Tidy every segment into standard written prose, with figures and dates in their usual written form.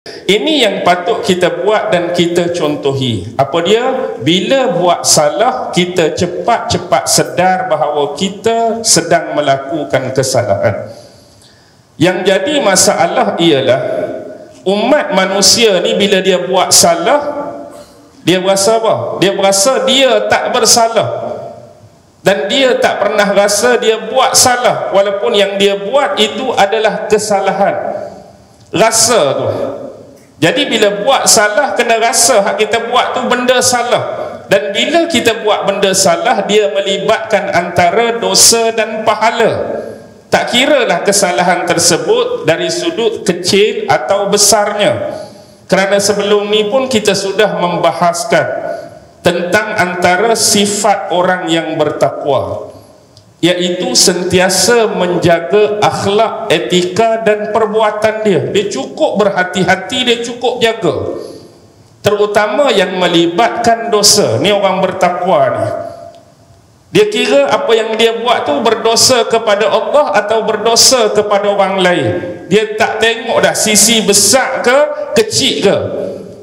Ini yang patut kita buat dan kita contohi. Apa dia? Bila buat salah, kita cepat-cepat sedar bahawa kita sedang melakukan kesalahan. Yang jadi masalah ialah umat manusia ni bila dia buat salah, dia berasa apa? Dia berasa dia tak bersalah. Dan dia tak pernah rasa dia buat salah, walaupun yang dia buat itu adalah kesalahan. Rasa tu. Jadi bila buat salah, kena rasa hak kita buat tu benda salah. Dan bila kita buat benda salah, dia melibatkan antara dosa dan pahala. Tak kiralah kesalahan tersebut dari sudut kecil atau besarnya. Kerana sebelum ni pun kita sudah membahaskan tentang antara sifat orang yang bertakwa, iaitu sentiasa menjaga akhlak, etika dan perbuatan dia. Dia cukup berhati-hati, dia cukup jaga, terutama yang melibatkan dosa. Ni orang bertakwa ni, dia kira apa yang dia buat tu berdosa kepada Allah atau berdosa kepada orang lain. Dia tak tengok dah sisi besar ke kecil ke.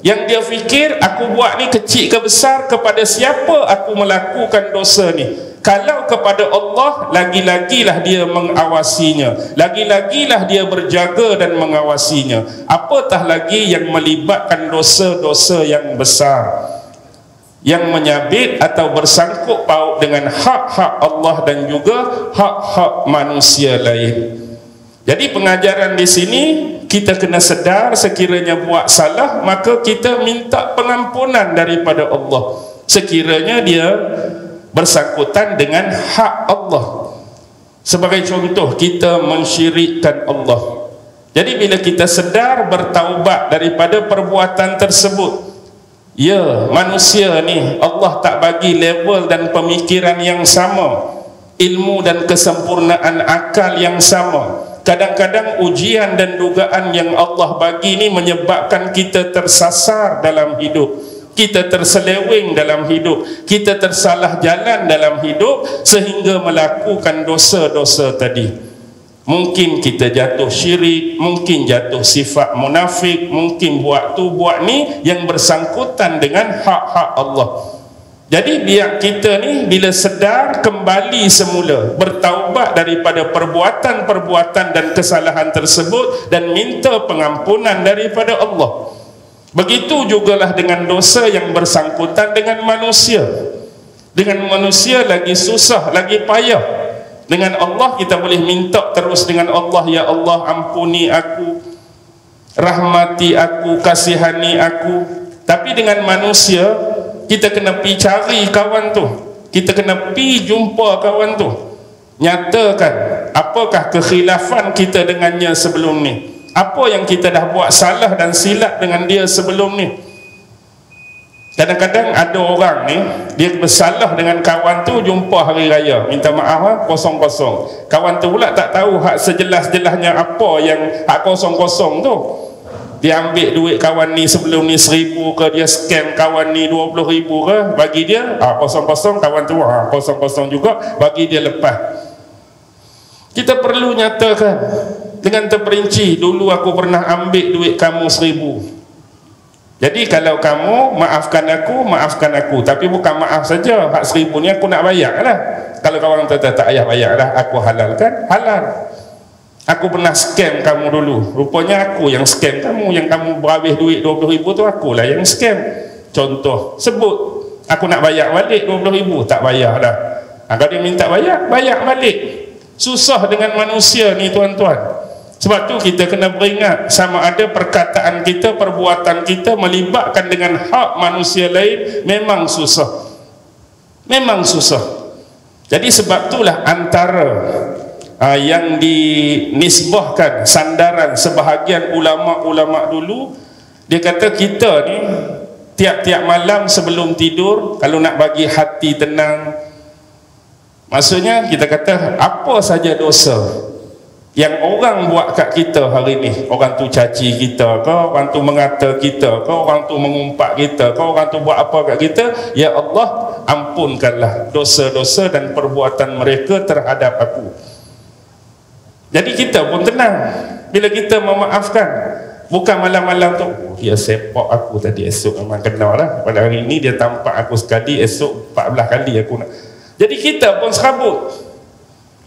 Yang dia fikir, aku buat ni kecil ke besar, kepada siapa aku melakukan dosa ni. Kalau kepada Allah, lagi-lagilah dia mengawasinya, lagi-lagilah dia berjaga dan mengawasinya. Apatah lagi yang melibatkan dosa-dosa yang besar, yang menyabit atau bersangkut paut dengan hak-hak Allah dan juga hak-hak manusia lain. Jadi pengajaran di sini, kita kena sedar sekiranya buat salah, maka kita minta pengampunan daripada Allah sekiranya dia bersangkutan dengan hak Allah. Sebagai contoh, kita mensyirikkan Allah. Jadi bila kita sedar, bertaubat daripada perbuatan tersebut, ya, manusia ni Allah tak bagi level dan pemikiran yang sama, ilmu dan kesempurnaan akal yang sama. Kadang-kadang ujian dan dugaan yang Allah bagi ni menyebabkan kita tersasar dalam hidup, kita terseleweng dalam hidup, kita tersalah jalan dalam hidup sehingga melakukan dosa-dosa tadi. Mungkin kita jatuh syirik, mungkin jatuh sifat munafik, mungkin buat tu buat ni yang bersangkutan dengan hak-hak Allah. Jadi biar kita ni bila sedar, kembali semula, bertaubat daripada perbuatan-perbuatan dan kesalahan tersebut dan minta pengampunan daripada Allah. Begitu jugalah dengan dosa yang bersangkutan dengan manusia. Dengan manusia lagi susah, lagi payah. Dengan Allah kita boleh minta terus dengan Allah, ya Allah ampuni aku, rahmati aku, kasihani aku. Tapi dengan manusia, kita kena pergi cari kawan tu, kita kena pergi jumpa kawan tu, nyatakan apakah kekhilafan kita dengannya sebelum ni, apa yang kita dah buat salah dan silap dengan dia sebelum ni. Kadang-kadang ada orang ni, dia bersalah dengan kawan tu, jumpa hari raya, minta maaf kosong-kosong. Kawan tu pula tak tahu hak sejelas-jelasnya apa yang hak kosong-kosong tu. Dia ambil duit kawan ni sebelum ni 1,000 ke, dia scam kawan ni 20,000 ke, bagi dia kosong-kosong, kawan tu kosong-kosong juga, bagi dia lepas. Kita perlu nyatakan dengan terperinci, dulu aku pernah ambil duit kamu 1,000. Jadi kalau kamu maafkan aku, tapi bukan maaf saja, hak 1,000 ni aku nak bayar lah. Kalau kawan kata tak payah bayar lah, aku halalkan, halal. Aku pernah scam kamu dulu, rupanya aku yang scam kamu, yang kamu berhabis duit 20,000 tu akulah yang scam. Contoh, sebut aku nak bayar balik 20,000, tak bayar dah. Kalau dia minta bayar, bayar balik. Susah dengan manusia ni tuan-tuan. Sebab tu kita kena beringat, sama ada perkataan kita, perbuatan kita melibatkan dengan hak manusia lain, memang susah. Memang susah. Jadi sebab itulah antara yang dinisbahkan sandaran sebahagian ulama-ulama dulu, dia kata kita ni tiap-tiap malam sebelum tidur, kalau nak bagi hati tenang, maksudnya kita kata apa saja dosa yang orang buat kat kita hari ni, orang tu caci kita ke, orang tu mengata kita ke, orang tu mengumpat kita ke, orang tu buat apa kat kita, ya Allah ampunkanlah dosa-dosa dan perbuatan mereka terhadap aku. Jadi kita pun tenang bila kita memaafkan. Bukan malam-malam tu, oh, dia sepak aku tadi, esok memang kenal lah. Pada hari ni dia tampak aku sekali, esok 14 kali aku nak. Jadi kita pun serabut.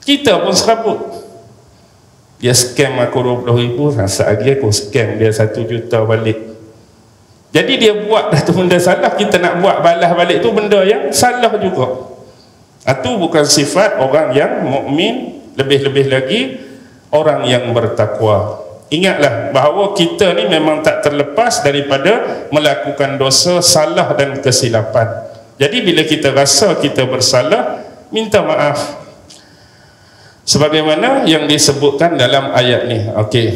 Kita pun serabut. Dia scam aku 20,000, rasa lagi aku scam dia 1 juta balik. Jadi dia buat dah tu benda salah, kita nak buat balas balik tu benda yang salah juga. Itu bukan sifat orang yang mukmin, lebih-lebih lagi orang yang bertakwa. Ingatlah bahawa kita ni memang tak terlepas daripada melakukan dosa, salah dan kesilapan. Jadi bila kita rasa kita bersalah, minta maaf sebagaimana yang disebutkan dalam ayat ni. Okey,